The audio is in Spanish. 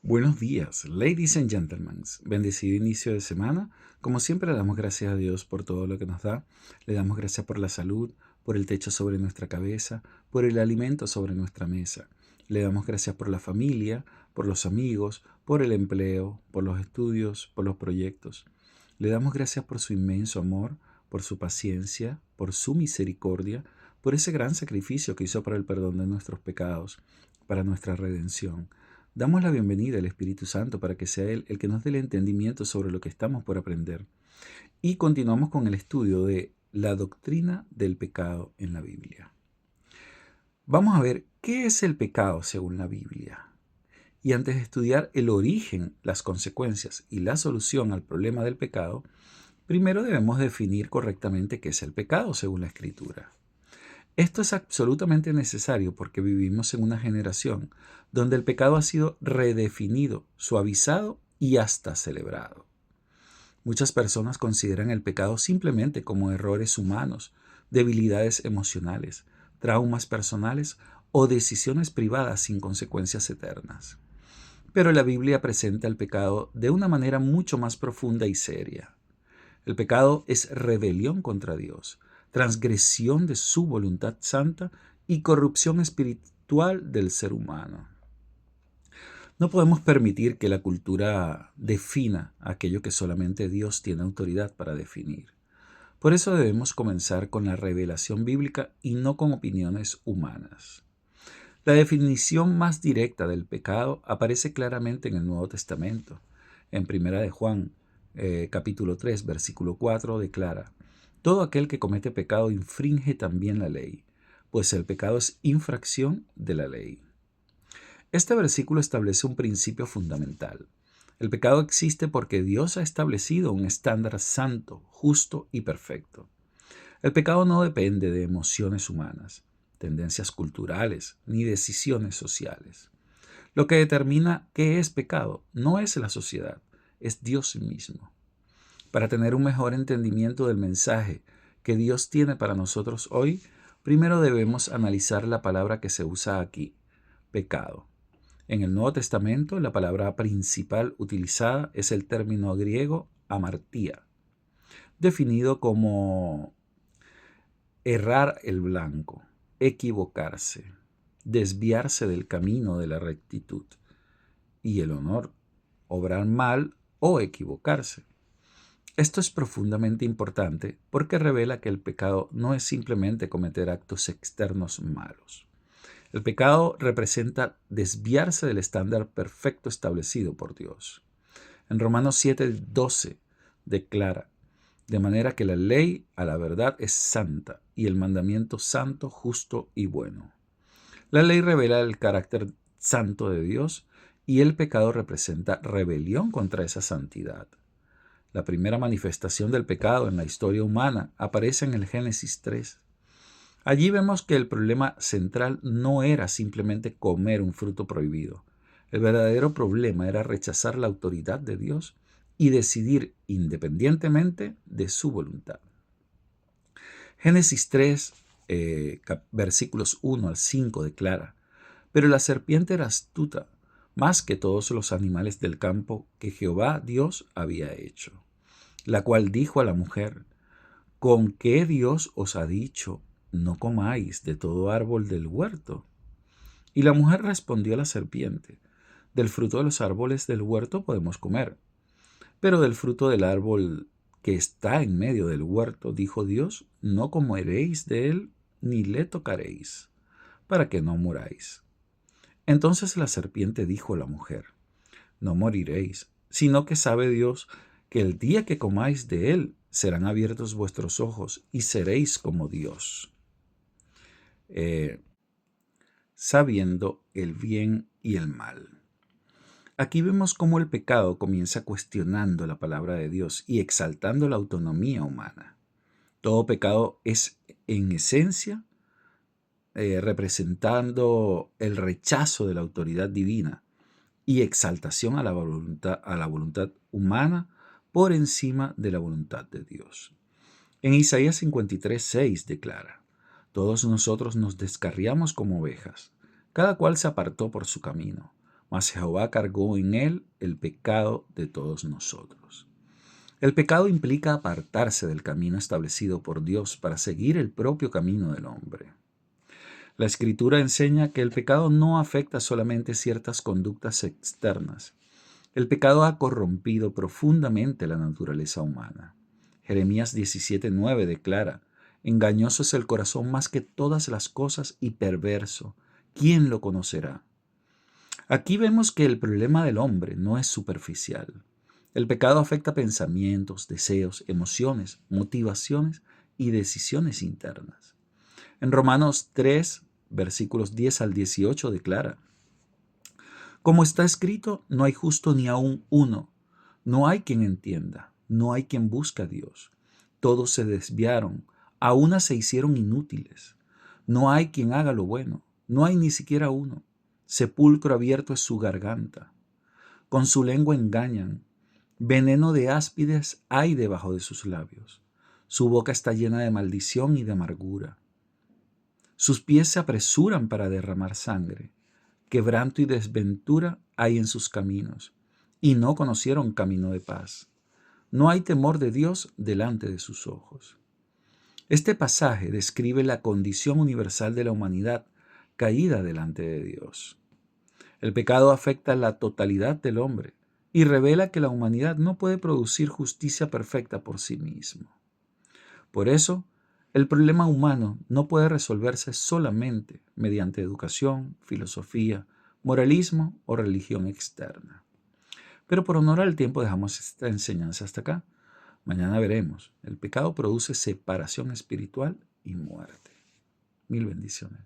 Buenos días, ladies and gentlemen. Bendecido inicio de semana. Como siempre, le damos gracias a Dios por todo lo que nos da. Le damos gracias por la salud, por el techo sobre nuestra cabeza, por el alimento sobre nuestra mesa. Le damos gracias por la familia, por los amigos, por el empleo, por los estudios, por los proyectos. Le damos gracias por su inmenso amor, por su paciencia, por su misericordia, por ese gran sacrificio que hizo para el perdón de nuestros pecados, para nuestra redención. Damos la bienvenida al Espíritu Santo para que sea Él el que nos dé el entendimiento sobre lo que estamos por aprender. Y continuamos con el estudio de la doctrina del pecado en la Biblia. Vamos a ver qué es el pecado según la Biblia. Y antes de estudiar el origen, las consecuencias y la solución al problema del pecado, primero debemos definir correctamente qué es el pecado según la Escritura. Esto es absolutamente necesario porque vivimos en una generación donde el pecado ha sido redefinido, suavizado y hasta celebrado. Muchas personas consideran el pecado simplemente como errores humanos, debilidades emocionales, traumas personales o decisiones privadas sin consecuencias eternas. Pero la Biblia presenta el pecado de una manera mucho más profunda y seria. El pecado es rebelión contra Dios, transgresión de su voluntad santa y corrupción espiritual del ser humano. No podemos permitir que la cultura defina aquello que solamente Dios tiene autoridad para definir. Por eso debemos comenzar con la revelación bíblica y no con opiniones humanas. La definición más directa del pecado aparece claramente en el Nuevo Testamento. En Primera de Juan, capítulo 3, versículo 4, declara: todo aquel que comete pecado infringe también la ley, pues el pecado es infracción de la ley. Este versículo establece un principio fundamental. El pecado existe porque Dios ha establecido un estándar santo, justo y perfecto. El pecado no depende de emociones humanas, tendencias culturales ni decisiones sociales. Lo que determina qué es pecado no es la sociedad, es Dios mismo. Para tener un mejor entendimiento del mensaje que Dios tiene para nosotros hoy, primero debemos analizar la palabra que se usa aquí, pecado. En el Nuevo Testamento, la palabra principal utilizada es el término griego amartía, definido como errar el blanco, equivocarse, desviarse del camino de la rectitud, y el honor, obrar mal o equivocarse. Esto es profundamente importante porque revela que el pecado no es simplemente cometer actos externos malos. El pecado representa desviarse del estándar perfecto establecido por Dios. En Romanos 7:12 declara: de manera que la ley a la verdad es santa y el mandamiento santo, justo y bueno. La ley revela el carácter santo de Dios y el pecado representa rebelión contra esa santidad. La primera manifestación del pecado en la historia humana aparece en el Génesis 3. Allí vemos que el problema central no era simplemente comer un fruto prohibido. El verdadero problema era rechazar la autoridad de Dios y decidir independientemente de su voluntad. Génesis 3, versículos 1 al 5 declara: pero la serpiente era astuta, más que todos los animales del campo que Jehová Dios había hecho, la cual dijo a la mujer: ¿con qué Dios os ha dicho, no comáis de todo árbol del huerto? Y la mujer respondió a la serpiente: del fruto de los árboles del huerto podemos comer, pero del fruto del árbol que está en medio del huerto, dijo Dios, no comeréis de él ni le tocaréis, para que no muráis. Entonces la serpiente dijo a la mujer: no moriréis, sino que sabe Dios que el día que comáis de él serán abiertos vuestros ojos y seréis como Dios, sabiendo el bien y el mal. Aquí vemos cómo el pecado comienza cuestionando la palabra de Dios y exaltando la autonomía humana. Todo pecado es, en esencia, representando el rechazo de la autoridad divina y exaltación a la voluntad humana por encima de la voluntad de Dios. En Isaías 53:6 declara: todos nosotros nos descarriamos como ovejas, cada cual se apartó por su camino, mas Jehová cargó en él el pecado de todos nosotros. El pecado implica apartarse del camino establecido por Dios para seguir el propio camino del hombre. La Escritura enseña que el pecado no afecta solamente ciertas conductas externas. El pecado ha corrompido profundamente la naturaleza humana. Jeremías 17:9 declara: engañoso es el corazón más que todas las cosas y perverso. ¿Quién lo conocerá? Aquí vemos que el problema del hombre no es superficial. El pecado afecta pensamientos, deseos, emociones, motivaciones y decisiones internas. En Romanos 3, versículos 10 al 18 declara: como está escrito, no hay justo ni aun uno, no hay quien entienda, no hay quien busque a Dios. Todos se desviaron, a una se hicieron inútiles. No hay quien haga lo bueno, no hay ni siquiera uno. Sepulcro abierto es su garganta. Con su lengua engañan, veneno de áspides hay debajo de sus labios. Su boca está llena de maldición y de amargura. Sus pies se apresuran para derramar sangre. Quebranto y desventura hay en sus caminos, y no conocieron camino de paz. No hay temor de Dios delante de sus ojos. Este pasaje describe la condición universal de la humanidad caída delante de Dios. El pecado afecta la totalidad del hombre y revela que la humanidad no puede producir justicia perfecta por sí mismo. Por eso, el problema humano no puede resolverse solamente mediante educación, filosofía, moralismo o religión externa. Pero por honor al tiempo dejamos esta enseñanza hasta acá. Mañana veremos. El pecado produce separación espiritual y muerte. Mil bendiciones.